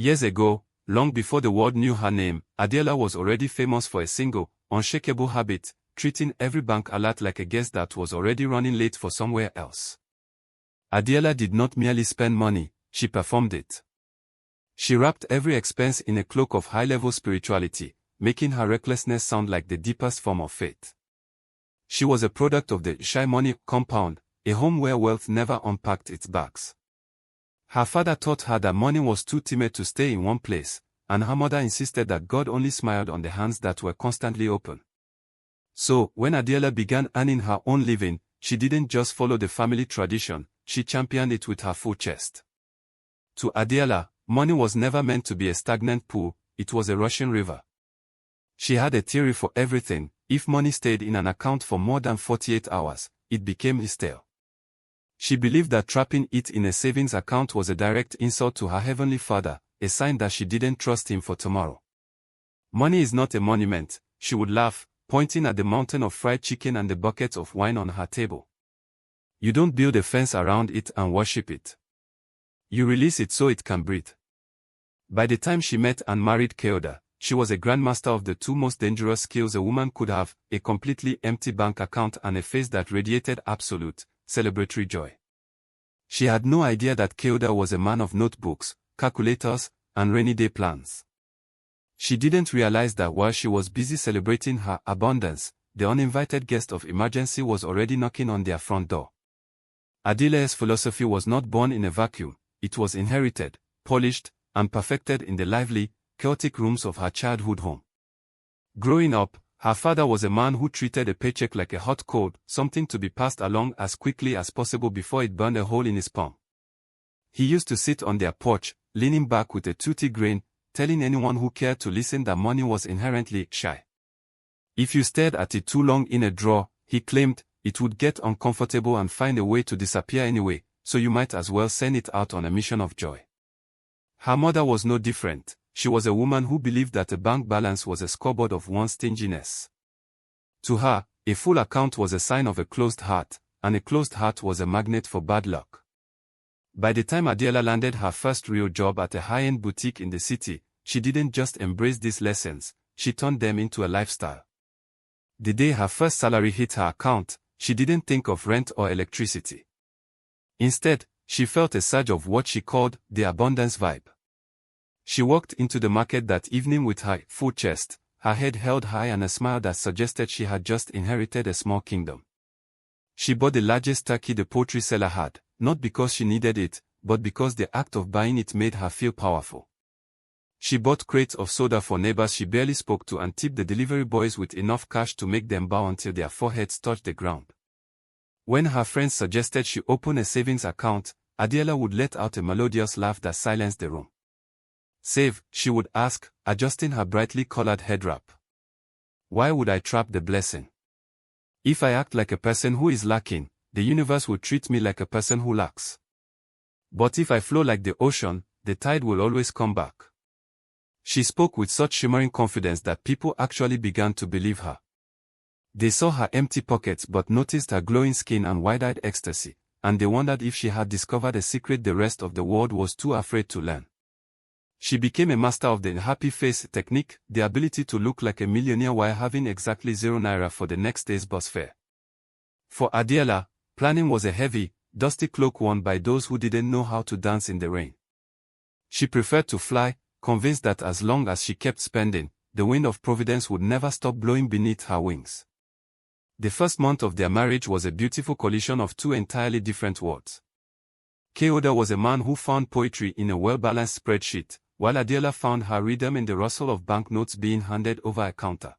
Years ago, long before the world knew her name, Adéọlá was already famous for a single, unshakable habit, treating every bank alert like a guest that was already running late for somewhere else. Adéọlá did not merely spend money, she performed it. She wrapped every expense in a cloak of high-level spirituality, making her recklessness sound like the deepest form of faith. She was a product of the shy money compound, a home where wealth never unpacked its bags. Her father taught her that money was too timid to stay in one place, and her mother insisted that God only smiled on the hands that were constantly open. So, when Adéọlá began earning her own living, she didn't just follow the family tradition, she championed it with her full chest. To Adéọlá, money was never meant to be a stagnant pool, it was a rushing river. She had a theory for everything: if money stayed in an account for more than 48 hours, it became stale. She believed that trapping it in a savings account was a direct insult to her Heavenly Father, a sign that she didn't trust Him for tomorrow. Money is not a monument, she would laugh, pointing at the mountain of fried chicken and the buckets of wine on her table. You don't build a fence around it and worship it. You release it so it can breathe. By the time she met and married Káyọ, she was a grandmaster of the two most dangerous skills a woman could have: a completely empty bank account and a face that radiated absolute, celebratory joy. She had no idea that Káyọ was a man of notebooks, calculators, and rainy day plans. She didn't realize that while she was busy celebrating her abundance, the uninvited guest of emergency was already knocking on their front door. Adéọlá's philosophy was not born in a vacuum, it was inherited, polished, and perfected in the lively, chaotic rooms of her childhood home. Growing up, her father was a man who treated a paycheck like a hot coal, something to be passed along as quickly as possible before it burned a hole in his palm. He used to sit on their porch, leaning back with a toothy grin, telling anyone who cared to listen that money was inherently shy. If you stared at it too long in a drawer, he claimed, it would get uncomfortable and find a way to disappear anyway, so you might as well send it out on a mission of joy. Her mother was no different. She was a woman who believed that a bank balance was a scoreboard of one's stinginess. To her, a full account was a sign of a closed heart, and a closed heart was a magnet for bad luck. By the time Adéọlá landed her first real job at a high-end boutique in the city, she didn't just embrace these lessons, she turned them into a lifestyle. The day her first salary hit her account, she didn't think of rent or electricity. Instead, she felt a surge of what she called the abundance vibe. She walked into the market that evening with her full chest, her head held high and a smile that suggested she had just inherited a small kingdom. She bought the largest turkey the poultry seller had, not because she needed it, but because the act of buying it made her feel powerful. She bought crates of soda for neighbors she barely spoke to and tipped the delivery boys with enough cash to make them bow until their foreheads touched the ground. When her friends suggested she open a savings account, Adéọlá would let out a melodious laugh that silenced the room. Save, she would ask, adjusting her brightly colored head wrap. Why would I trap the blessing? If I act like a person who is lacking, the universe will treat me like a person who lacks. But if I flow like the ocean, the tide will always come back. She spoke with such shimmering confidence that people actually began to believe her. They saw her empty pockets but noticed her glowing skin and wide-eyed ecstasy, and they wondered if she had discovered a secret the rest of the world was too afraid to learn. She became a master of the happy face technique, the ability to look like a millionaire while having exactly €0 for the next day's bus fare. For Adéọlá, planning was a heavy, dusty cloak worn by those who didn't know how to dance in the rain. She preferred to fly, convinced that as long as she kept spending, the wind of providence would never stop blowing beneath her wings. The first month of their marriage was a beautiful collision of two entirely different worlds. Káyọ was a man who found poetry in a well-balanced spreadsheet, while Adéọlá found her rhythm in the rustle of banknotes being handed over a counter.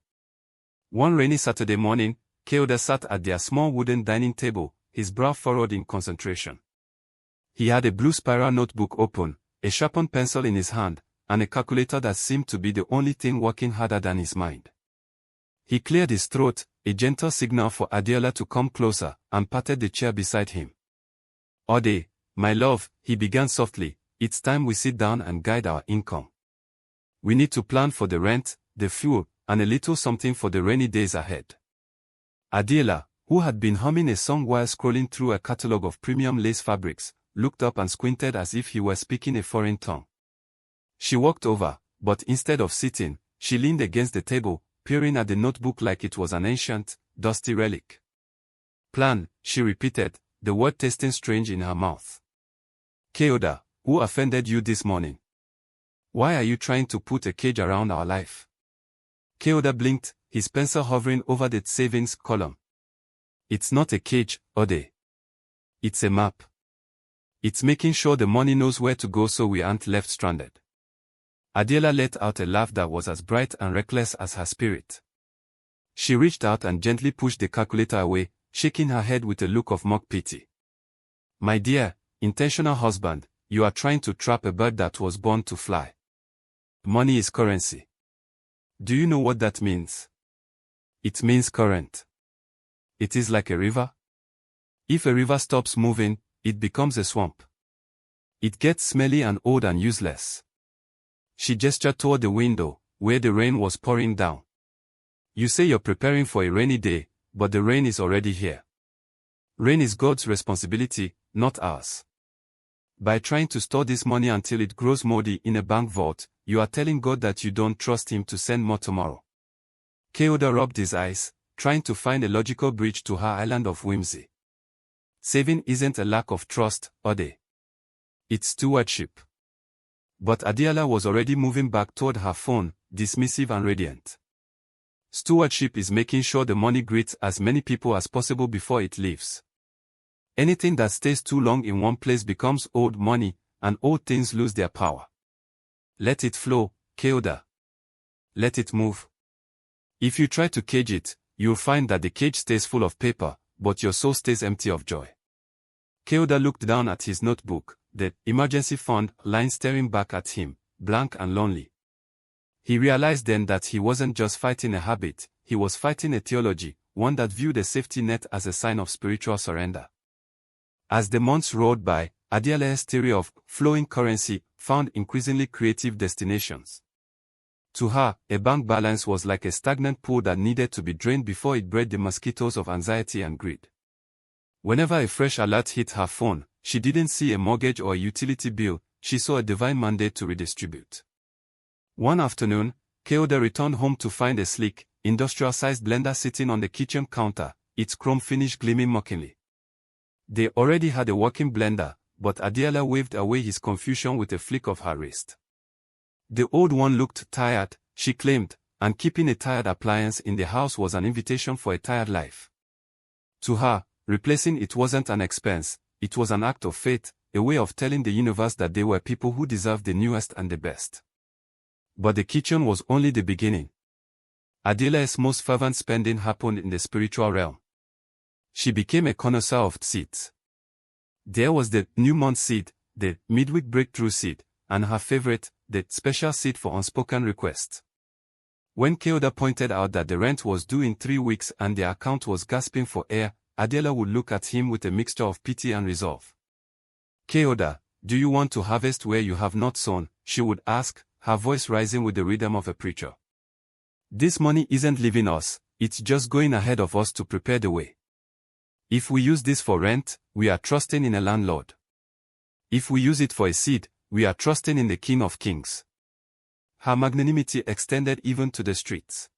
One rainy Saturday morning, Káyọ sat at their small wooden dining table, his brow furrowed in concentration. He had a blue spiral notebook open, a sharpened pencil in his hand, and a calculator that seemed to be the only thing working harder than his mind. He cleared his throat, a gentle signal for Adéọlá to come closer, and patted the chair beside him. "Ode, my love," he began softly, "it's time we sit down and guide our income. We need to plan for the rent, the fuel, and a little something for the rainy days ahead." Adéọlá, who had been humming a song while scrolling through a catalogue of premium lace fabrics, looked up and squinted as if he were speaking a foreign tongue. She walked over, but instead of sitting, she leaned against the table, peering at the notebook like it was an ancient, dusty relic. Plan, she repeated, the word tasting strange in her mouth. Káyọ, who offended you this morning? Why are you trying to put a cage around our life? Káyọ blinked, his pencil hovering over the savings column. It's not a cage, Ode. It's a map. It's making sure the money knows where to go so we aren't left stranded. Adéọlá let out a laugh that was as bright and reckless as her spirit. She reached out and gently pushed the calculator away, shaking her head with a look of mock pity. My dear, intentional husband, you are trying to trap a bird that was born to fly. Money is currency. Do you know what that means? It means current. It is like a river. If a river stops moving, it becomes a swamp. It gets smelly and old and useless. She gestured toward the window, where the rain was pouring down. You say you're preparing for a rainy day, but the rain is already here. Rain is God's responsibility, not ours. By trying to store this money until it grows moldy in a bank vault, you are telling God that you don't trust Him to send more tomorrow. Káyọ rubbed his eyes, trying to find a logical bridge to her island of whimsy. Saving isn't a lack of trust, Ode. It's stewardship. But Adéọlá was already moving back toward her phone, dismissive and radiant. Stewardship is making sure the money greets as many people as possible before it leaves. Anything that stays too long in one place becomes old money, and old things lose their power. Let it flow, Káyọ. Let it move. If you try to cage it, you'll find that the cage stays full of paper, but your soul stays empty of joy. Káyọ looked down at his notebook, the emergency fund line staring back at him, blank and lonely. He realized then that he wasn't just fighting a habit, he was fighting a theology, one that viewed a safety net as a sign of spiritual surrender. As the months rolled by, Adéọlá's theory of flowing currency found increasingly creative destinations. To her, a bank balance was like a stagnant pool that needed to be drained before it bred the mosquitoes of anxiety and greed. Whenever a fresh alert hit her phone, she didn't see a mortgage or a utility bill, she saw a divine mandate to redistribute. One afternoon, Káyọ returned home to find a sleek, industrial-sized blender sitting on the kitchen counter, its chrome finish gleaming mockingly. They already had a working blender, but Adéọlá waved away his confusion with a flick of her wrist. The old one looked tired, she claimed, and keeping a tired appliance in the house was an invitation for a tired life. To her, replacing it wasn't an expense, it was an act of faith, a way of telling the universe that they were people who deserved the newest and the best. But the kitchen was only the beginning. Adéọlá's most fervent spending happened in the spiritual realm. She became a connoisseur of seeds. There was the new month seed, the midweek breakthrough seed, and her favorite, the special seed for unspoken requests. When Káyọ pointed out that the rent was due in 3 weeks and the account was gasping for air, Adéọlá would look at him with a mixture of pity and resolve. Káyọ, do you want to harvest where you have not sown? She would ask, her voice rising with the rhythm of a preacher. This money isn't leaving us, it's just going ahead of us to prepare the way. If we use this for rent, we are trusting in a landlord. If we use it for a seed, we are trusting in the King of Kings. Her magnanimity extended even to the streets.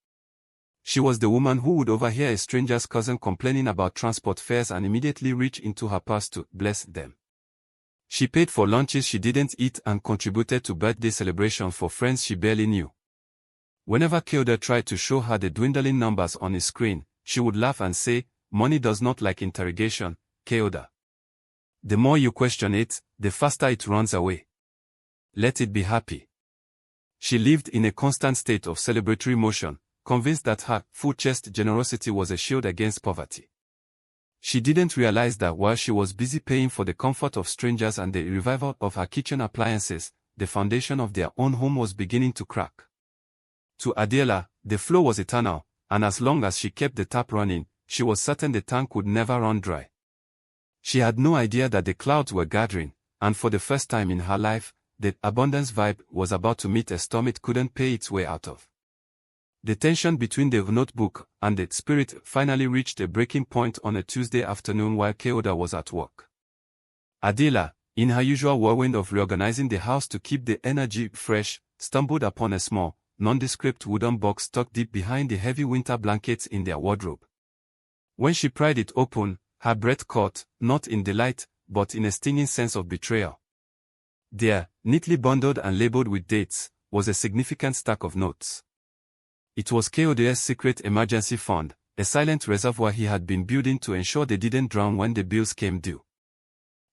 She was the woman who would overhear a stranger's cousin complaining about transport fares and immediately reach into her purse to bless them. She paid for lunches she didn't eat and contributed to birthday celebrations for friends she barely knew. Whenever Káyọ tried to show her the dwindling numbers on his screen, she would laugh and say, "Money does not like interrogation, Káyọ. The more you question it, the faster it runs away. Let it be happy." She lived in a constant state of celebratory motion, convinced that her full-chest generosity was a shield against poverty. She didn't realize that while she was busy paying for the comfort of strangers and the revival of her kitchen appliances, the foundation of their own home was beginning to crack. To Adéọlá, the flow was eternal, and as long as she kept the tap running, she was certain the tank would never run dry. She had no idea that the clouds were gathering, and for the first time in her life, the abundance vibe was about to meet a storm it couldn't pay its way out of. The tension between the notebook and the spirit finally reached a breaking point on a Tuesday afternoon while Káyọ was at work. "Adéọlá, in her usual whirlwind of reorganizing the house to keep the energy fresh, stumbled upon a small, nondescript wooden box tucked deep behind the heavy winter blankets in their wardrobe. When she pried it open, her breath caught, not in delight, but in a stinging sense of betrayal. There, neatly bundled and labeled with dates, was a significant stack of notes. It was Káyọ's secret emergency fund, a silent reservoir he had been building to ensure they didn't drown when the bills came due.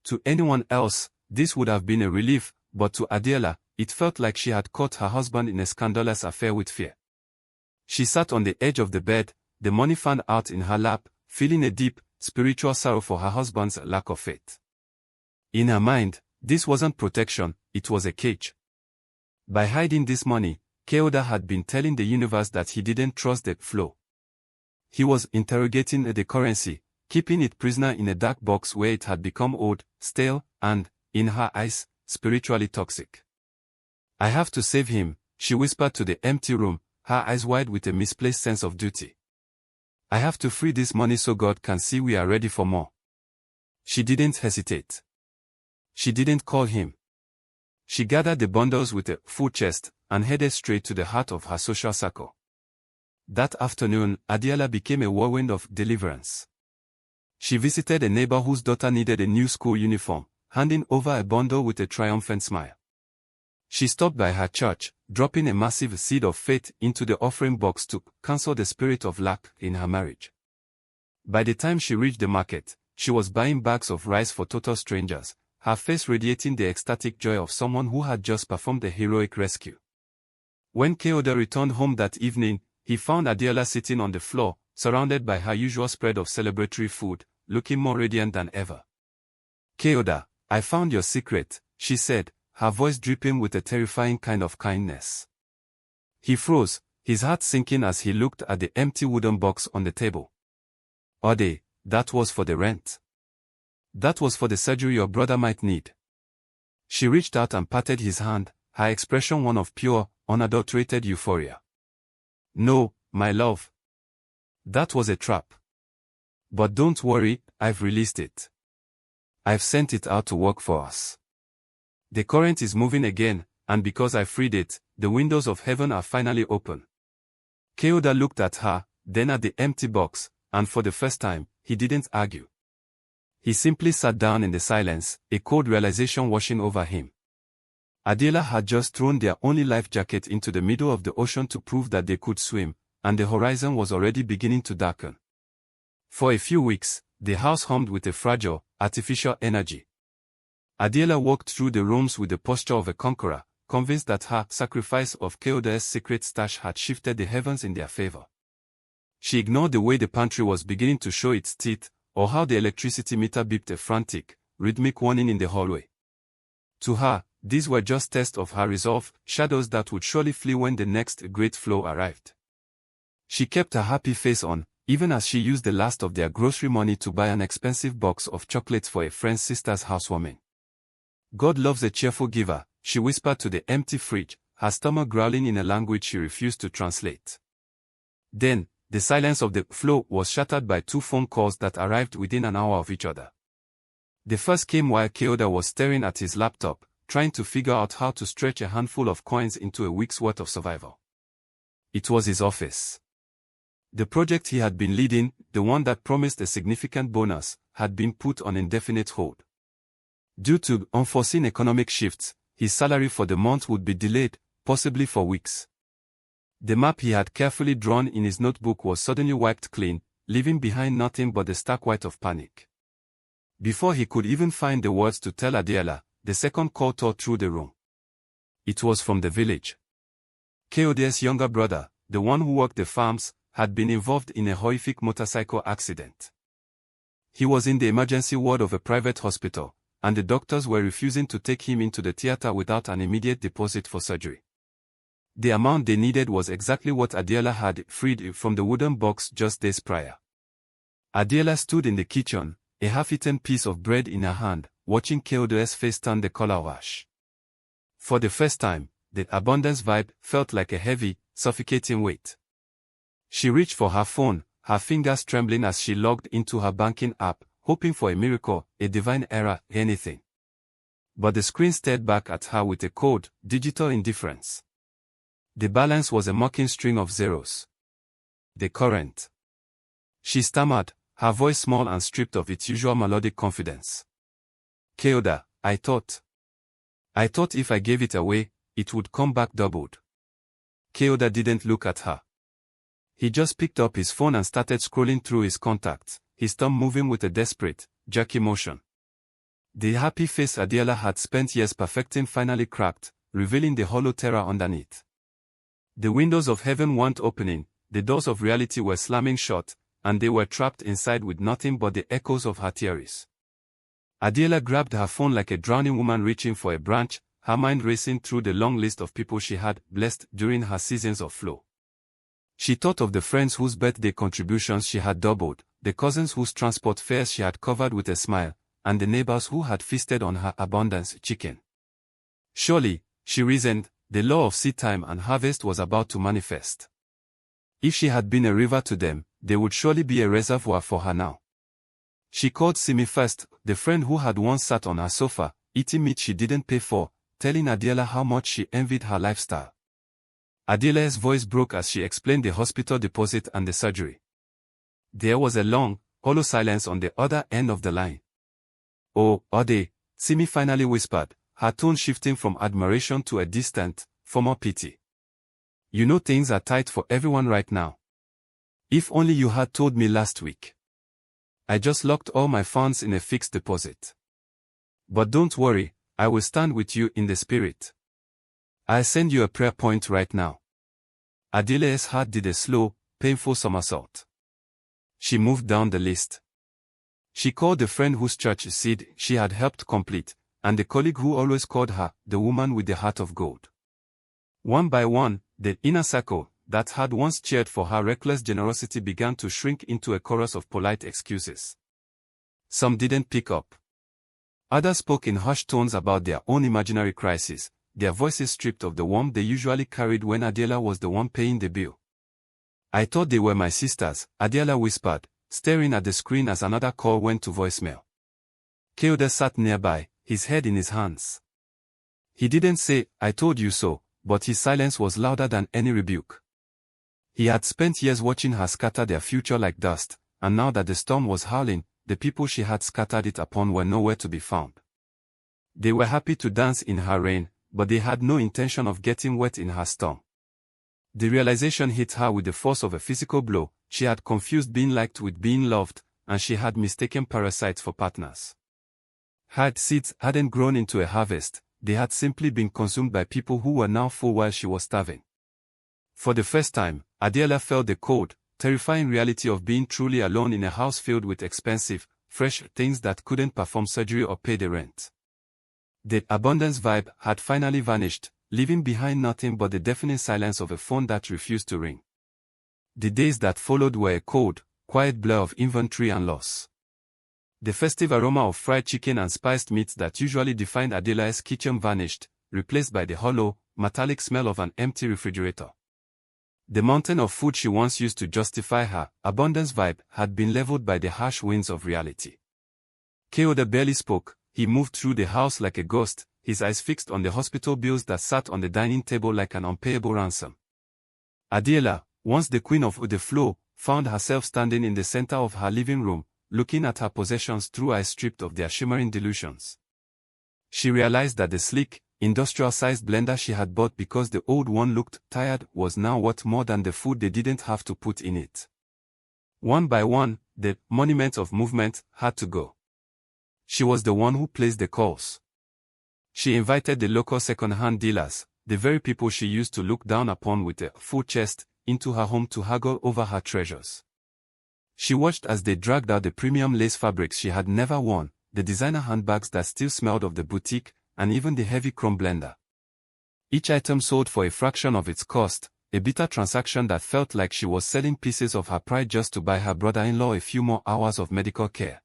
To anyone else, this would have been a relief, but to Adéọlá, it felt like she had caught her husband in a scandalous affair with fear. She sat on the edge of the bed, the money fan out in her lap, feeling a deep, spiritual sorrow for her husband's lack of faith. In her mind, this wasn't protection, it was a cage. By hiding this money, Káyọ had been telling the universe that he didn't trust the flow. He was interrogating the currency, keeping it prisoner in a dark box where it had become old, stale, and, in her eyes, spiritually toxic. "I have to save him," she whispered to the empty room, her eyes wide with a misplaced sense of duty. "I have to free this money so God can see we are ready for more." She didn't hesitate. She didn't call him. She gathered the bundles with a full chest and headed straight to the heart of her social circle. That afternoon, Adéọlá became a whirlwind of deliverance. She visited a neighbor whose daughter needed a new school uniform, handing over a bundle with a triumphant smile. She stopped by her church, dropping a massive seed of faith into the offering box to cancel the spirit of lack in her marriage. By the time she reached the market, she was buying bags of rice for total strangers, her face radiating the ecstatic joy of someone who had just performed a heroic rescue. When Káyọ returned home that evening, he found Adéọlá sitting on the floor, surrounded by her usual spread of celebratory food, looking more radiant than ever. "Káyọ, I found your secret," she said, her voice dripping with a terrifying kind of kindness. He froze, his heart sinking as he looked at the empty wooden box on the table. "Ade, that was for the rent. That was for the surgery your brother might need." She reached out and patted his hand, her expression one of pure, unadulterated euphoria. "No, my love. That was a trap. But don't worry, I've released it. I've sent it out to work for us. The current is moving again, and because I freed it, the windows of heaven are finally open." Káyọ looked at her, then at the empty box, and for the first time, he didn't argue. He simply sat down in the silence, a cold realization washing over him. Adéọlá had just thrown their only life jacket into the middle of the ocean to prove that they could swim, and the horizon was already beginning to darken. For a few weeks, the house hummed with a fragile, artificial energy. Adéọlá walked through the rooms with the posture of a conqueror, convinced that her sacrifice of Káyọ's secret stash had shifted the heavens in their favor. She ignored the way the pantry was beginning to show its teeth, or how the electricity meter beeped a frantic, rhythmic warning in the hallway. To her, these were just tests of her resolve, shadows that would surely flee when the next great flow arrived. She kept a happy face on, even as she used the last of their grocery money to buy an expensive box of chocolates for a friend's sister's housewarming. "God loves a cheerful giver," she whispered to the empty fridge, her stomach growling in a language she refused to translate. Then, the silence of the flow was shattered by 2 phone calls that arrived within an hour of each other. The first came while Káyọ was staring at his laptop, trying to figure out how to stretch a handful of coins into a week's worth of survival. It was his office. The project he had been leading, the one that promised a significant bonus, had been put on indefinite hold. Due to unforeseen economic shifts, his salary for the month would be delayed, possibly for weeks. The map he had carefully drawn in his notebook was suddenly wiped clean, leaving behind nothing but the stark white of panic. Before he could even find the words to tell Adéọlá, the second call tore through the room. It was from the village. Káyọ's younger brother, the one who worked the farms, had been involved in a horrific motorcycle accident. He was in the emergency ward of a private hospital, and the doctors were refusing to take him into the theater without an immediate deposit for surgery. The amount they needed was exactly what Adéọlá had freed from the wooden box just days prior. Adéọlá stood in the kitchen, a half-eaten piece of bread in her hand, watching Káyọ's face turn the color of ash. For the first time, the abundance vibe felt like a heavy, suffocating weight. She reached for her phone, her fingers trembling as she logged into her banking app, hoping for a miracle, a divine error, anything. But the screen stared back at her with a cold, digital indifference. The balance was a mocking string of zeros. The current. She stammered, her voice small and stripped of its usual melodic confidence. Káyọ, I thought if I gave it away, it would come back doubled. Káyọ didn't look at her. He just picked up his phone and started scrolling through his contacts, his thumb moving with a desperate, jerky motion. The happy face Adéọlá had spent years perfecting finally cracked, revealing the hollow terror underneath. The windows of heaven weren't opening, the doors of reality were slamming shut, and they were trapped inside with nothing but the echoes of her theories. Adéọlá grabbed her phone like a drowning woman reaching for a branch, her mind racing through the long list of people she had blessed during her seasons of flow. She thought of the friends whose birthday contributions she had doubled, the cousins whose transport fares she had covered with a smile, and the neighbors who had feasted on her abundance chicken. Surely, she reasoned, the law of seed time and harvest was about to manifest. If she had been a river to them, they would surely be a reservoir for her now. She called Simi first, the friend who had once sat on her sofa, eating meat she didn't pay for, telling Adéọlá how much she envied her lifestyle. Adéọlá's voice broke as she explained the hospital deposit and the surgery. There was a long, hollow silence on the other end of the line. "Oh, Ade," Simi finally whispered, her tone shifting from admiration to a distant, former pity. "You know things are tight for everyone right now. If only you had told me last week. I just locked all my funds in a fixed deposit. But don't worry, I will stand with you in the spirit. I'll send you a prayer point right now." Adéọlá's heart did a slow, painful somersault. She moved down the list. She called the friend whose church seed she had helped complete, and the colleague who always called her the woman with the heart of gold. One by one, the inner circle that had once cheered for her reckless generosity began to shrink into a chorus of polite excuses. Some didn't pick up. Others spoke in hushed tones about their own imaginary crises, their voices stripped of the warmth they usually carried when Adéọlá was the one paying the bill. "I thought they were my sisters," Adéọlá whispered, staring at the screen as another call went to voicemail. Káyọ sat nearby, his head in his hands. He didn't say, "I told you so," but his silence was louder than any rebuke. He had spent years watching her scatter their future like dust, and now that the storm was howling, the people she had scattered it upon were nowhere to be found. They were happy to dance in her rain, but they had no intention of getting wet in her storm. The realization hit her with the force of a physical blow. She had confused being liked with being loved, and she had mistaken parasites for partners. Her seeds hadn't grown into a harvest, they had simply been consumed by people who were now full while she was starving. For the first time, Adéọlá felt the cold, terrifying reality of being truly alone in a house filled with expensive, fresh things that couldn't perform surgery or pay the rent. The abundance vibe had finally vanished, leaving behind nothing but the deafening silence of a phone that refused to ring. The days that followed were a cold, quiet blur of inventory and loss. The festive aroma of fried chicken and spiced meats that usually defined Adéọlá's kitchen vanished, replaced by the hollow, metallic smell of an empty refrigerator. The mountain of food she once used to justify her abundance vibe had been leveled by the harsh winds of reality. Káyọ barely spoke. He moved through the house like a ghost, his eyes fixed on the hospital bills that sat on the dining table like an unpayable ransom. Adéọlá, once the queen of the flow, found herself standing in the center of her living room, looking at her possessions through eyes stripped of their shimmering delusions. She realized that the sleek, industrial-sized blender she had bought because the old one looked tired was now worth more than the food they didn't have to put in it. One by one, the monuments of movement had to go. She was the one who placed the calls. She invited the local second-hand dealers, the very people she used to look down upon with a full chest, into her home to haggle over her treasures. She watched as they dragged out the premium lace fabrics she had never worn, the designer handbags that still smelled of the boutique, and even the heavy chrome blender. Each item sold for a fraction of its cost, a bitter transaction that felt like she was selling pieces of her pride just to buy her brother-in-law a few more hours of medical care.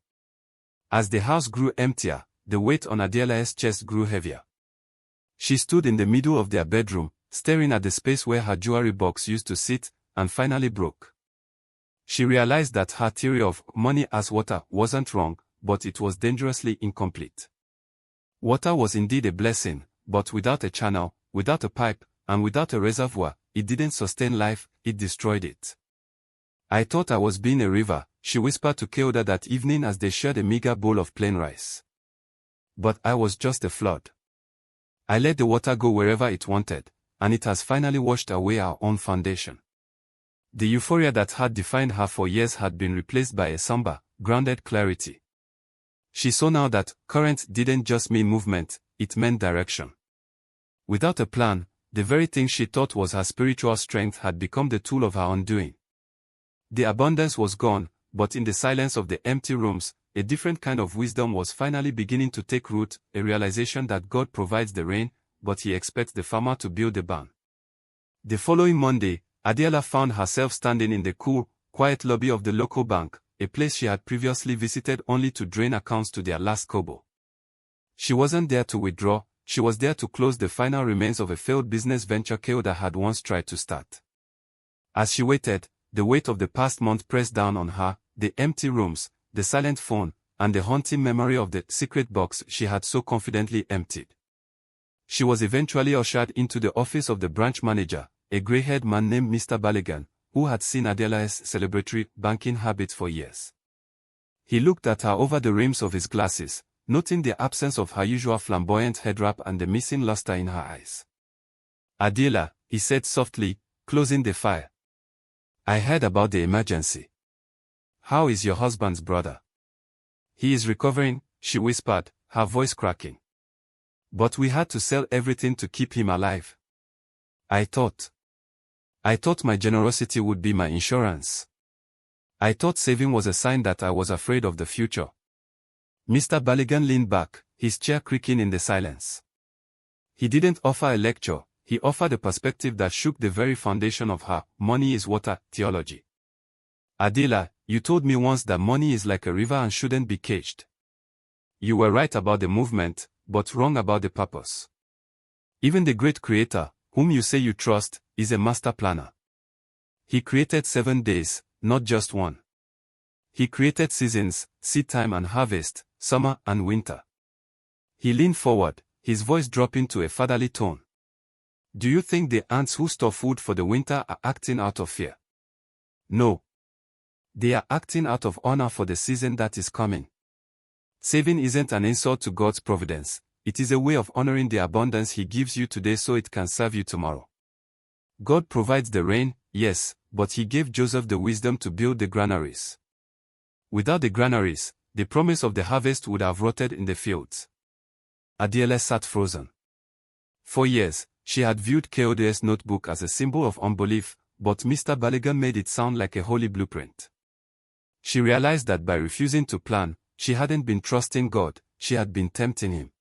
As the house grew emptier, the weight on Adéọlá's chest grew heavier. She stood in the middle of their bedroom, staring at the space where her jewelry box used to sit, and finally broke. She realized that her theory of money as water wasn't wrong, but it was dangerously incomplete. Water was indeed a blessing, but without a channel, without a pipe, and without a reservoir, it didn't sustain life, it destroyed it. I thought I was being a river, she whispered to Keoda that evening as they shared a meager bowl of plain rice. But I was just a flood. I let the water go wherever it wanted, and it has finally washed away our own foundation. The euphoria that had defined her for years had been replaced by a somber, grounded clarity. She saw now that current didn't just mean movement, it meant direction. Without a plan, the very thing she thought was her spiritual strength had become the tool of her undoing. The abundance was gone, but in the silence of the empty rooms, a different kind of wisdom was finally beginning to take root, a realization that God provides the rain, but He expects the farmer to build the barn. The following Monday, Adéọlá found herself standing in the cool, quiet lobby of the local bank, a place she had previously visited only to drain accounts to their last kobo. She wasn't there to withdraw, she was there to close the final remains of a failed business venture Keoda had once tried to start. As she waited, the weight of the past month pressed down on her, the empty rooms, the silent phone, and the haunting memory of the secret box she had so confidently emptied. She was eventually ushered into the office of the branch manager, a grey-haired man named Mr. Baligan, who had seen Adéọlá's celebratory banking habits for years. He looked at her over the rims of his glasses, noting the absence of her usual flamboyant headwrap and the missing luster in her eyes. "Adéọlá," he said softly, closing the file. "I heard about the emergency. How is your husband's brother?" "He is recovering," she whispered, her voice cracking. "But we had to sell everything to keep him alive. I thought my generosity would be my insurance. I thought saving was a sign that I was afraid of the future." Mr. Baligan leaned back, his chair creaking in the silence. He didn't offer a lecture, he offered a perspective that shook the very foundation of her "money is water" theology. "Adéọlá, you told me once that money is like a river and shouldn't be caged. You were right about the movement, but wrong about the purpose. Even the great Creator, whom you say you trust, is a master planner. He created 7 days, not just one. He created seasons, seed time and harvest, summer and winter." He leaned forward, his voice dropping to a fatherly tone. "Do you think the ants who store food for the winter are acting out of fear? No. They are acting out of honor for the season that is coming. Saving isn't an insult to God's providence, it is a way of honoring the abundance He gives you today so it can serve you tomorrow. God provides the rain, yes, but He gave Joseph the wisdom to build the granaries. Without the granaries, the promise of the harvest would have rotted in the fields." Adéọlá sat frozen. For years, she had viewed Keoda's notebook as a symbol of unbelief, but Mr. Baligan made it sound like a holy blueprint. She realized that by refusing to plan, she hadn't been trusting God, she had been tempting Him.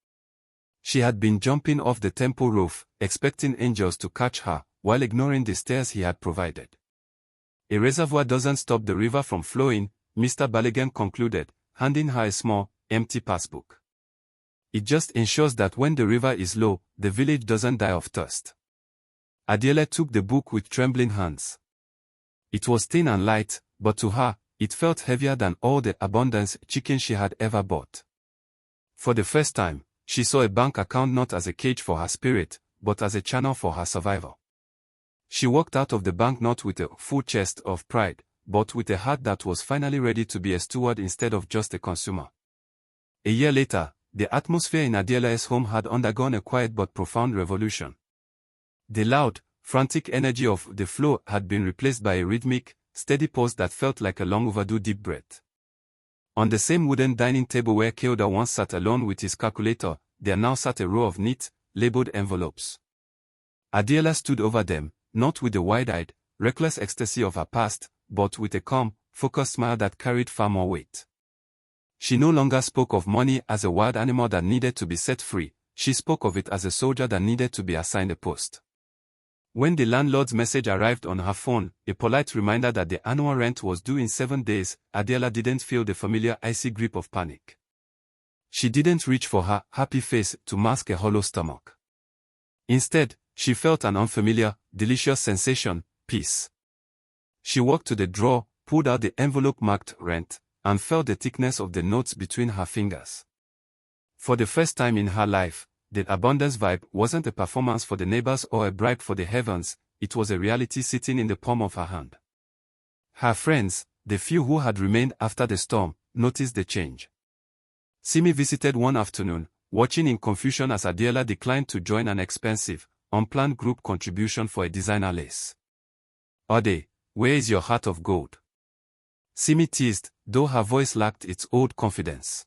She had been jumping off the temple roof, expecting angels to catch her, while ignoring the stairs He had provided. "A reservoir doesn't stop the river from flowing," Mr. Baligan concluded, handing her a small, empty passbook. "It just ensures that when the river is low, the village doesn't die of thirst." Adéọlá took the book with trembling hands. It was thin and light, but to her, it felt heavier than all the abundance chicken she had ever bought. For the first time, she saw a bank account not as a cage for her spirit, but as a channel for her survival. She walked out of the bank not with a full chest of pride, but with a heart that was finally ready to be a steward instead of just a consumer. A year later, the atmosphere in Adéọlá's home had undergone a quiet but profound revolution. The loud, frantic energy of the flow had been replaced by a rhythmic, steady pulse that felt like a long overdue deep breath. On the same wooden dining table where Keoda once sat alone with his calculator, there now sat a row of neat, labeled envelopes. Adéọlá stood over them, not with the wide-eyed, reckless ecstasy of her past, but with a calm, focused smile that carried far more weight. She no longer spoke of money as a wild animal that needed to be set free, she spoke of it as a soldier that needed to be assigned a post. When the landlord's message arrived on her phone, a polite reminder that the annual rent was due in 7 days, Adéọlá didn't feel the familiar icy grip of panic. She didn't reach for her happy face to mask a hollow stomach. Instead, she felt an unfamiliar, delicious sensation, peace. She walked to the drawer, pulled out the envelope marked rent, and felt the thickness of the notes between her fingers. For the first time in her life, the abundance vibe wasn't a performance for the neighbors or a bribe for the heavens, it was a reality sitting in the palm of her hand. Her friends, the few who had remained after the storm, noticed the change. Simi visited one afternoon, watching in confusion as Adéọlá declined to join an expensive, unplanned group contribution for a designer lace. Ade, where is your heart of gold? Simi teased, though her voice lacked its old confidence.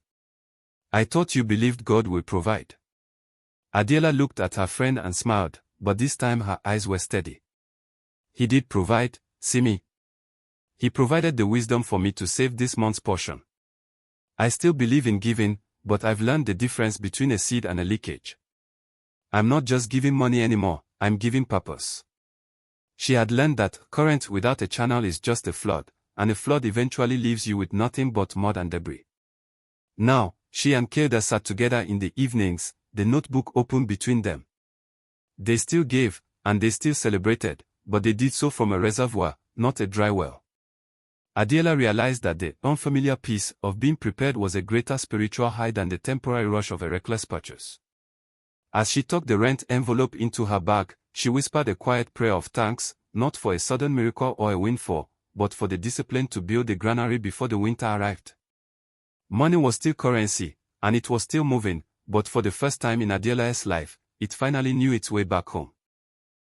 I thought you believed God will provide. Adéọlá looked at her friend and smiled, but this time her eyes were steady. He did provide, Simi. He provided the wisdom for me to save this month's portion. I still believe in giving, but I've learned the difference between a seed and a leakage. I'm not just giving money anymore, I'm giving purpose. She had learned that current without a channel is just a flood, and a flood eventually leaves you with nothing but mud and debris. Now, she and Káyọ sat together in the evenings, the notebook open between them. They still gave, and they still celebrated, but they did so from a reservoir, not a dry well. Adéọlá realized that the unfamiliar peace of being prepared was a greater spiritual high than the temporary rush of a reckless purchase. As she tucked the rent envelope into her bag, she whispered a quiet prayer of thanks, not for a sudden miracle or a windfall, but for the discipline to build the granary before the winter arrived. Money was still currency, and it was still moving, but for the first time in Adéọlá's life, it finally knew its way back home.